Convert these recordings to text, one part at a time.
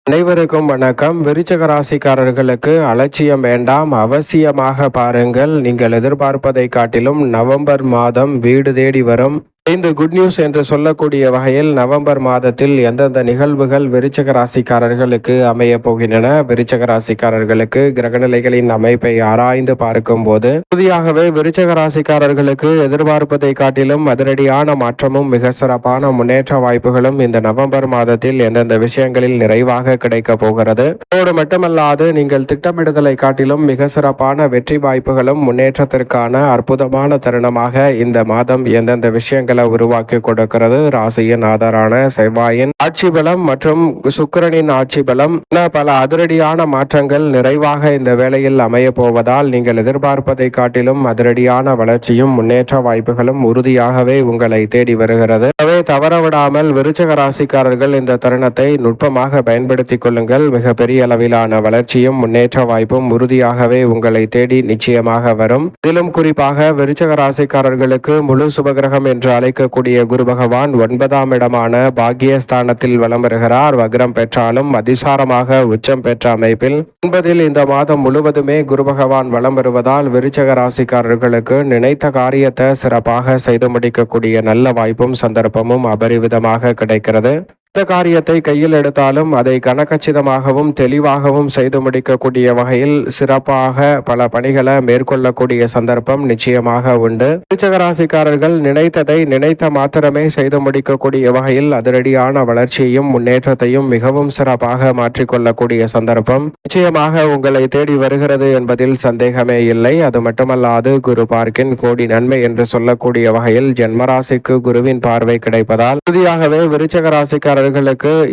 அனைவருக்கும் வணக்கம். விருச்சிக ராசிக்காரர்களுக்கு அலட்சியம் வேண்டாம், அவசியமாக பாருங்கள். நீங்கள் எதிர்பார்ப்பதை காட்டிலும் நவம்பர் மாதம் வீடு தேடி வரும் 5 குட் நியூஸ் என்று சொல்லக்கூடிய வகையில் நவம்பர் மாதத்தில் எந்தெந்த நிகழ்வுகள் விருச்சிக ராசிக்காரர்களுக்கு அமைய போகின்றன, விருச்சிக ராசிக்காரர்களுக்கு கிரகநிலைகளின் அமைப்பை ஆராய்ந்து பார்க்கும் போது புதியாகவே விருச்சிக ராசிக்காரர்களுக்கு எதிர்பார்ப்பதை காட்டிலும் அதிரடியான மாற்றமும் மிக சிறப்பான முன்னேற்ற வாய்ப்புகளும் இந்த நவம்பர் மாதத்தில் எந்தெந்த விஷயங்களில் நிறைவாக கிடைக்க போகிறது. அதோடு மட்டுமல்லாது நீங்கள் திட்டமிடுதலை காட்டிலும் மிக சிறப்பான வெற்றி வாய்ப்புகளும் முன்னேற்றத்திற்கான அற்புதமான தருணமாக இந்த மாதம் எந்தெந்த விஷயங்கள் உருவாக்கி கொடுக்கிறது. ராசியின் ஆதாரான செவ்வாயின் ஆட்சி பலம் மற்றும் சுக்கிரனின் ஆட்சி பலம் பல அதிரடியான மாற்றங்கள் நிறைவாக இந்த வேளையில் அமைய போவதால் நீங்கள் எதிர்பார்ப்பதை காட்டிலும் அதிரடியான வளர்ச்சியும் முன்னேற்ற வாய்ப்புகளும் உறுதியாகவே உங்களை தேடி வருகிறது. எனவே தவறவிடாமல் விருச்சிக ராசிக்காரர்கள் இந்த தருணத்தை நுட்பமாக பயன்படுத்திக் கொள்ளுங்கள். மிக பெரிய அளவிலான வளர்ச்சியும் முன்னேற்ற வாய்ப்பும் உறுதியாகவே உங்களை தேடி நிச்சயமாக வரும். இதிலும் குறிப்பாக விருச்சிக ராசிக்காரர்களுக்கு முழு சுபகிரகம் என்று அழைக்கக்கூடிய குரு பகவான் 9ஆம் இடமான பாக்கியஸ்தானத்தில் வலம் வருகிறார். வக்ரம் பெற்றாலும் அதிசாரமாக உச்சம் பெற்ற அமைப்பில் 9 இந்த மாதம் முழுவதுமே குரு பகவான் வலம் வருவதால் விருச்சிக ராசிக்காரர்களுக்கு நினைத்த காரியத்தை சிறப்பாக செய்து முடிக்கக்கூடிய நல்ல வாய்ப்பும் சந்தர்ப்பமும் அபரிவிதமாக கிடைக்கிறது. இந்த காரியத்தை கையில் எடுத்தாலும் அதை கனகச்சிதமாகவும் தெளிவாகவும் செய்து முடிக்கக்கூடிய வகையில் சிறப்பாக பல பணிகளை மேற்கொள்ளக்கூடிய சந்தர்ப்பம் நிச்சயமாக உண்டு. விருச்சிக ராசிக்காரர்கள் நினைத்ததை நினைத்த மாத்திரமே செய்து முடிக்கக்கூடிய வகையில் அதிரடியான வளர்ச்சியையும் முன்னேற்றத்தையும் மிகவும் சிறப்பாக மாற்றிக்கொள்ளக்கூடிய சந்தர்ப்பம் நிச்சயமாக உங்களை தேடி வருகிறது என்பதில் சந்தேகமே இல்லை. அது மட்டுமல்லாது குரு பார்க்கின் கோடி நன்மை என்று சொல்லக்கூடிய வகையில் ஜென்மராசிக்கு குருவின் பார்வை கிடைப்பதால் உறுதியாகவே விருச்சிக ராசிக்காரர்கள்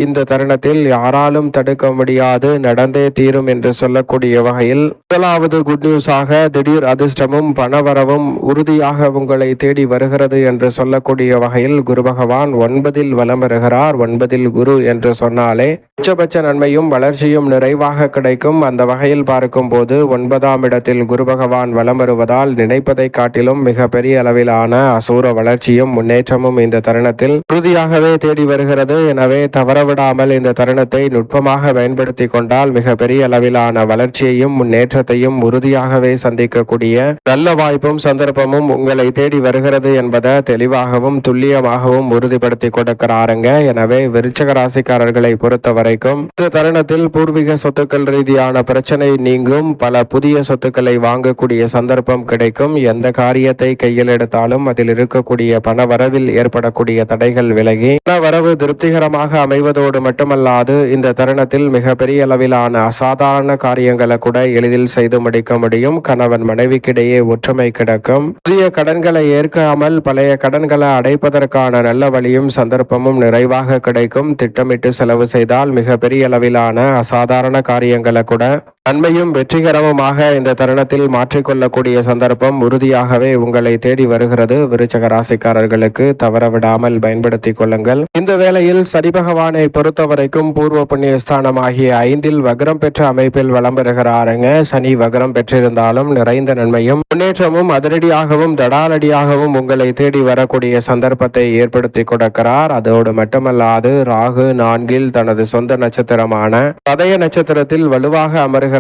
இந்த தருணத்தில் யாராலும் தடுக்க முடியாது, நடந்தே தீரும் என்று சொல்லக்கூடிய வகையில் முதலாவது குட் நியூஸாக திடீர் அதிர்ஷ்டமும் பணவரவும் உறுதியாக உங்களை தேடி வருகிறது என்று சொல்லக்கூடிய வகையில் குரு பகவான் 9 வலம் வருகிறார். 9 குரு என்று சொன்னாலே உச்சபட்ச நன்மையும் வளர்ச்சியும் நிறைவாக கிடைக்கும். அந்த வகையில் பார்க்கும் போது 9ஆம் இடத்தில் குரு பகவான் வலம் வருவதால் நினைப்பதை காட்டிலும் மிக பெரிய அளவிலான அசூர வளர்ச்சியும் முன்னேற்றமும் இந்த தருணத்தில் உறுதியாகவே தேடி வருகிறது. எனவே தவறவிடாமல் இந்த தருணத்தை நுட்பமாக பயன்படுத்தி கொண்டால் மிக பெரிய அளவிலான வளர்ச்சியையும் முன்னேற்றத்தையும் உறுதியாகவே சந்திக்கக்கூடிய நல்ல வாய்ப்பும் சந்தர்ப்பமும் உங்களை தேடி வருகிறது என்பதை தெளிவாகவும் துல்லியமாகவும் உறுதிப்படுத்தி கொடுக்கிறாருங்க. எனவே விருச்சிக ராசிக்காரர்களை பொறுத்தவரைக்கும் இந்த தருணத்தில் பூர்வீக சொத்துக்கள் ரீதியான பிரச்சனை நீங்கும். பல புதிய சொத்துக்களை வாங்கக்கூடிய சந்தர்ப்பம் கிடைக்கும். எந்த காரியத்தை கையில் எடுத்தாலும் அதில் இருக்கக்கூடிய பண வரவில் ஏற்படக்கூடிய தடைகள் விலகி பண வரவு திருப்திகரமாக அமைவதோடு மட்டுமல்லாது இந்த தருணத்தில் மிக பெரிய அளவிலான அசாதாரண காரியங்களை கூட எளிதில் செய்து முடிக்க முடியும். கணவன் மனைவிக்கிடையே ஒற்றுமை கிடக்கும். புதிய கடன்களை ஏற்காமல் பழைய கடன்களை அடைப்பதற்கான நல்ல வழியும் சந்தர்ப்பமும் நிறைவாக கிடைக்கும். திட்டமிட்டு செலவு செய்தால் மிக பெரிய அளவிலான அசாதாரண காரியங்களை கூட நன்மையும் வெற்றிகரமுமாக இந்த தருணத்தில் மாற்றிக்கொள்ளக்கூடிய சந்தர்ப்பம் உறுதியாகவே உங்களை தேடி வருகிறது. விருச்சிக ராசிக்காரர்களுக்கு தவறவிடாமல் பயன்படுத்திக் கொள்ளுங்கள். இந்த வேளையில் சனி பகவானை பொறுத்தவரைக்கும் பூர்வ புண்ணிய ஸ்தானம் ஆகிய 5 வக்ரம் பெற்ற அமைப்பில் வலம் பெறுகிறாருங்க. சனி வக்ரம் பெற்றிருந்தாலும் நிறைந்த நன்மையும் முன்னேற்றமும் அதிரடியாகவும் தடாலடியாகவும் உங்களை தேடி வரக்கூடிய சந்தர்ப்பத்தை ஏற்படுத்தி கொடுக்கிறார். அதோடு மட்டுமல்லாது ராகு 4 தனது சொந்த நட்சத்திரமான சதய நட்சத்திரத்தில் வலுவாக அமர்கிறாருங்க.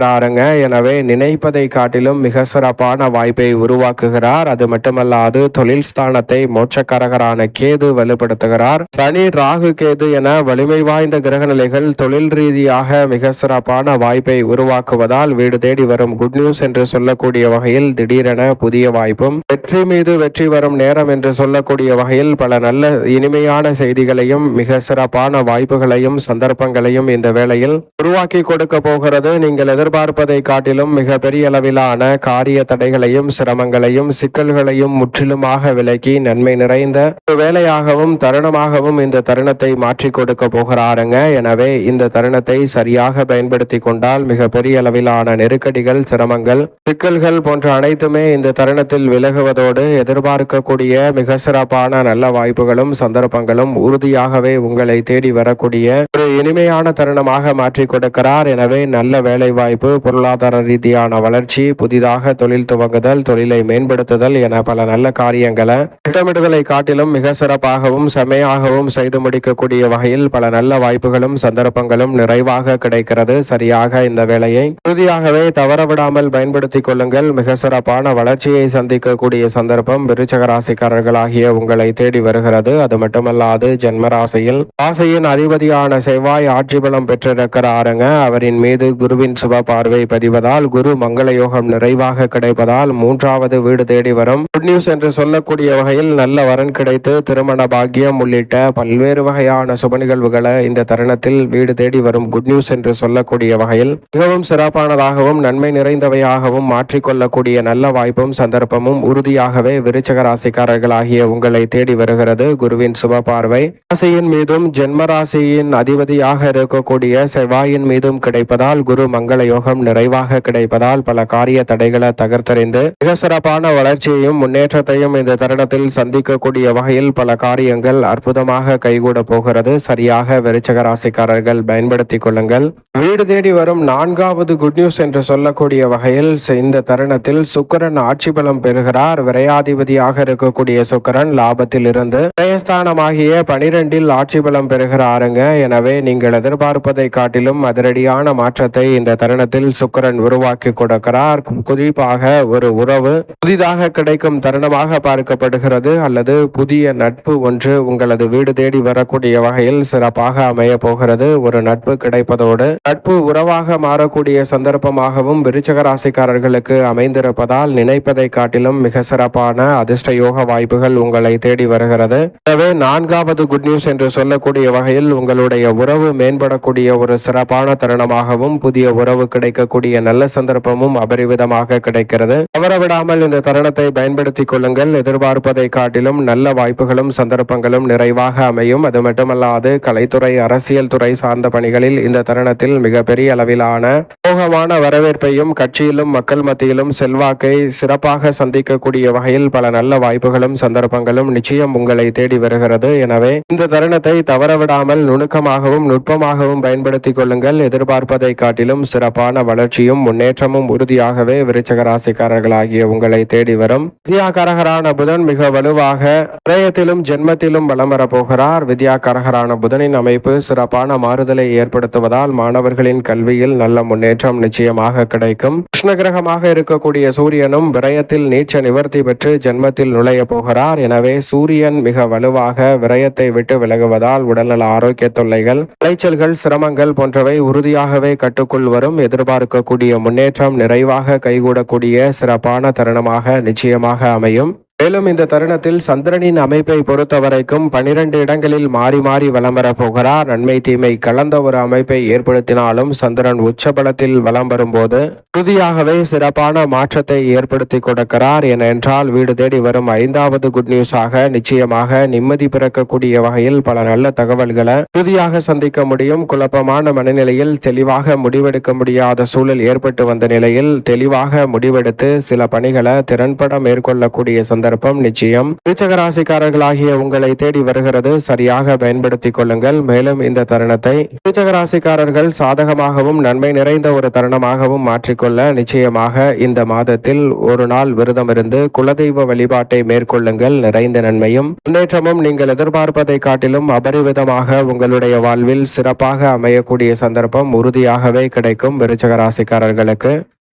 எனவே நினைப்பதை காட்டிலும் மிக சிறப்பான வாய்ப்பை உருவாக்குகிறார். அது மட்டுமல்லாது தொழில் ஸ்தானத்தை மோட்சக்காரகரான கேது வலுப்படுத்துகிறார். சனி ராகு கேது என வலிமை வாய்ந்த கிரக நிலைகள் தொழில் ரீதியாக மிக சிறப்பான வாய்ப்பை உருவாக்குவதால் வீடு தேடி வரும் குட் நியூஸ் என்று சொல்லக்கூடிய வகையில் திடீரென புதிய வாய்ப்பும் வெற்றி மீது வெற்றி வரும் நேரம் என்று சொல்லக்கூடிய வகையில் பல நல்ல இனிமையான செய்திகளையும் மிக சிறப்பான வாய்ப்புகளையும் சந்தர்ப்பங்களையும் இந்த வேளையில் உருவாக்கி கொடுக்க போகிறது. நீங்கள் எதிர்பார்ப்பதை காட்டிலும் மிக பெரிய அளவிலான காரிய தடைகளையும் சிரமங்களையும் சிக்கல்களையும் முற்றிலுமாக விலக்கி நன்மை நிறைந்த ஒரு வேலையாகவும் தருணமாகவும் இந்த தருணத்தை மாற்றி கொடுக்க போகிறாருங்க. எனவே இந்த தருணத்தை சரியாக பயன்படுத்தி கொண்டால் மிக பெரிய அளவிலான நெருக்கடிகள் சிரமங்கள் சிக்கல்கள் போன்ற அனைத்துமே இந்த தருணத்தில் விலகுவதோடு எதிர்பார்க்கக்கூடிய மிக சிறப்பான நல்ல வாய்ப்புகளும் சந்தர்ப்பங்களும் உறுதியாகவே உங்களை தேடி வரக்கூடிய ஒரு இனிமையான தருணமாக மாற்றி கொடுக்கிறார். எனவே நல்ல வேலை வாய்ப்பு வாய்ப்பு, பொருளாதார ரீதியான வளர்ச்சி, புதிதாக தொழில் துவங்குதல், தொழிலை மேம்படுத்துதல் என பல நல்ல காரியங்களை திட்டமிடுதலை காட்டிலும் மிக சிறப்பாகவும் செம்மையாகவும் செய்து முடிக்கக்கூடிய வகையில் பல நல்ல வாய்ப்புகளும் சந்தர்ப்பங்களும் நிறைவாக கிடைக்கிறது. சரியாக இந்த வேளையை உறுதியாகவே தவறவிடாமல் பயன்படுத்திக் கொள்ளுங்கள். மிக சிறப்பான வளர்ச்சியை சந்திக்கக்கூடிய சந்தர்ப்பம் விருச்சக ராசிக்காரர்களாகிய உங்களை தேடி வருகிறது. அது மட்டுமல்லாது ஜென்மராசியில் ராசியின் அதிபதியான செவ்வாய் ஆட்சி பலம் பெற்றிருக்கிறாருங்க. அவரின் மீது குருவின் சுப பார்வை பதிவதால் குரு மங்கள யோகம் நிறைவாக கிடைப்பதால் மூன்றாவது வீடு தேடி வரும் குட் நியூஸ் என்று சொல்லக்கூடிய வகையில் நல்ல வரன் கிடைத்து திருமண பாக்கியம் உள்ளிட்ட பல்வேறு வகையான சுப நிகழ்வுகளை இந்த தருணத்தில் வீடு தேடி வரும் குட் நியூஸ் என்று சொல்லக்கூடிய வகையில் மிகவும் சிறப்பானதாகவும் நன்மை நிறைந்தவையாகவும் மாற்றிக்கொள்ளக்கூடிய நல்ல வாய்ப்பும் சந்தர்ப்பமும் உறுதியாகவே விருச்சக ராசிக்காரர்களாகிய உங்களை தேடி வருகிறது. குருவின் சுப பார்வை ராசியின் மீதும் ஜென்ம ராசியின் அதிபதியாக இருக்கக்கூடிய செவ்வாயின் மீதும் கிடைப்பதால் குரு மங்கள யோகம் நிறைவாக கிடைப்பதால் பல காரிய தடைகளை தகர்த்தறிந்து மிக சிறப்பான வளர்ச்சியையும் முன்னேற்றத்தையும் இந்த தருணத்தில் சந்திக்கக்கூடிய வகையில் பல காரியங்கள் அற்புதமாக கைகூட போகிறது. சரியாக விருச்சக ராசிக்காரர்கள் பயன்படுத்திக் கொள்ளுங்கள். வீடு தேடி வரும் நான்காவது குட் நியூஸ் என்று சொல்லக்கூடிய வகையில் இந்த தருணத்தில் சுக்கிரன் ஆட்சி பலம் பெறுகிறார். விரையாதிபதியாக இருக்கக்கூடிய சுக்கிரன் லாபத்தில் இருந்து விரயஸ்தானமாகிய 12 ஆட்சி பலம் பெறுகிறாருங்க. எனவே நீங்கள் எதிர்பார்ப்பதை காட்டிலும் அதிரடியான மாற்றத்தை இந்த தருணத்தில் சுக்கிரன் உருவாக்கி கொடுக்கிறார். குறிப்பாக ஒரு உறவு புதிதாக கிடைக்கும் தருணமாக பார்க்கப்படுகிறது அல்லது புதிய நட்பு ஒன்று உங்களது வீடு தேடி வரக்கூடிய வகையில் சிறப்பாக அமைய போகிறது. ஒரு நட்பு கிடைப்பதோடு நட்பு உறவாக மாறக்கூடிய சந்தர்ப்பமாகவும் விருச்சக ராசிக்காரர்களுக்கு அமைந்திருப்பதால் நினைப்பதை காட்டிலும் மிக சிறப்பான அதிர்ஷ்ட யோக வாய்ப்புகள் உங்களை தேடி வருகிறது. எனவே நான்காவது குட் நியூஸ் என்று சொல்லக்கூடிய வகையில் உங்களுடைய உறவு மேம்படக்கூடிய ஒரு சிறப்பான தருணமாகவும் புதிய உறவு கிடைக்கக்கூடிய நல்ல சந்தர்ப்பமும் அபரிவிதமாக கிடைக்கிறது. தவறவிடாமல் இந்த தருணத்தை பயன்படுத்திக் கொள்ளுங்கள். எதிர்பார்ப்பதை காட்டிலும் நல்ல வாய்ப்புகளும் சந்தர்ப்பங்களும் நிறைவாக அமையும். அது மட்டுமல்லாது கலைத்துறை அரசியல் துறை சார்ந்த பணிகளில் இந்த தருணத்தில் மிகப்பெரிய அளவிலான மோகமான வரவேற்பையும் கட்சியிலும் மக்கள் மத்தியிலும் செல்வாக்கை சிறப்பாக சந்திக்கக்கூடிய வகையில் பல நல்ல வாய்ப்புகளும் சந்தர்ப்பங்களும் நிச்சயம் உங்களை தேடி வருகிறது. எனவே இந்த தருணத்தை தவறவிடாமல் நுணுக்கமாகவும் நுட்பமாகவும் பயன்படுத்திக் கொள்ளுங்கள். எதிர்பார்ப்பதை காட்டிலும் சிறப்பான வளர்ச்சியும் முன்னேற்றமும் உறுதியாகவே விருச்சக ராசிக்காரர்களாகிய உங்களை தேடி வரும். வித்யாகாரகரான புதன் மிக வலுவாக விரயத்திலும் ஜென்மத்திலும் வலம் வரப்போகிறார். வித்யாகாரகரான புதனின் அமைப்பு சிறப்பான மாறுதலை ஏற்படுத்துவதால் மாணவர்களின் கல்வியில் நல்ல முன்னேற்றம் நிச்சயமாக கிடைக்கும். கிருஷ்ண கிரகமாக இருக்கக்கூடிய சூரியனும் விரயத்தில் நீச்ச நிவர்த்தி பெற்று ஜென்மத்தில் நுழைய போகிறார். எனவே சூரியன் மிக வலுவாக விரயத்தை விட்டு விலகுவதால் உடல்நல ஆரோக்கிய தொல்லைகள், அலைச்சல்கள், சிரமங்கள் போன்றவை உறுதியாகவே கட்டுக்குள் வரும். எதிர்பார்க்கக்கூடிய முன்னேற்றம் நிறைவாக கைகூடக்கூடிய சிறப்பான தருணமாக நிச்சயமாக அமையும். மேலும் இந்த தருணத்தில் சந்திரனின் அமைப்பை பொறுத்தவரைக்கும் 12 இடங்களில் மாறி மாறி வலம் வர போகிறார். நன்மை தீமை கலந்த ஒரு அமைப்பை ஏற்படுத்தினாலும் சந்திரன் உச்சபலத்தில் வலம் வரும்போது உறுதியாகவே சிறப்பான மாற்றத்தை ஏற்படுத்தி கொடுக்கிறார். ஏனென்றால் வீடு தேடி வரும் 5வது குட் நியூஸாக நிச்சயமாக நிம்மதி பிறக்கக்கூடிய வகையில் பல நல்ல தகவல்களை உறுதியாக சந்திக்க முடியும். குழப்பமான மனநிலையில் தெளிவாக முடிவெடுக்க முடியாத சூழல் ஏற்பட்டு வந்த நிலையில் தெளிவாக முடிவெடுத்து சில பணிகளை திறன்பட மேற்கொள்ளக்கூடிய சந்தர்ப்பம் நிச்சயம் விருச்சக ராசிக்காரர்களாகிய உங்களை தேடி வருகிறது. சரியாக பயன்படுத்திக் கொள்ளுங்கள். மேலும் இந்த தருணத்தை விருச்சக ராசிக்காரர்கள் சாதகமாகவும் நன்மை நிறைந்த ஒரு தருணமாகவும் மாற்றிக்கொள்ள நிச்சயமாக இந்த மாதத்தில் ஒரு நாள் விரதம் இருந்து குலதெய்வ வழிபாட்டை மேற்கொள்ளுங்கள். நிறைந்த நன்மையும் முன்னேற்றமும் நீங்கள் எதிர்பார்ப்பதை காட்டிலும் அபரிவிதமாக உங்களுடைய வாழ்வில் சிறப்பாக அமையக்கூடிய சந்தர்ப்பம் உறுதியாகவே கிடைக்கும். விருச்சக ராசிக்காரர்களுக்கு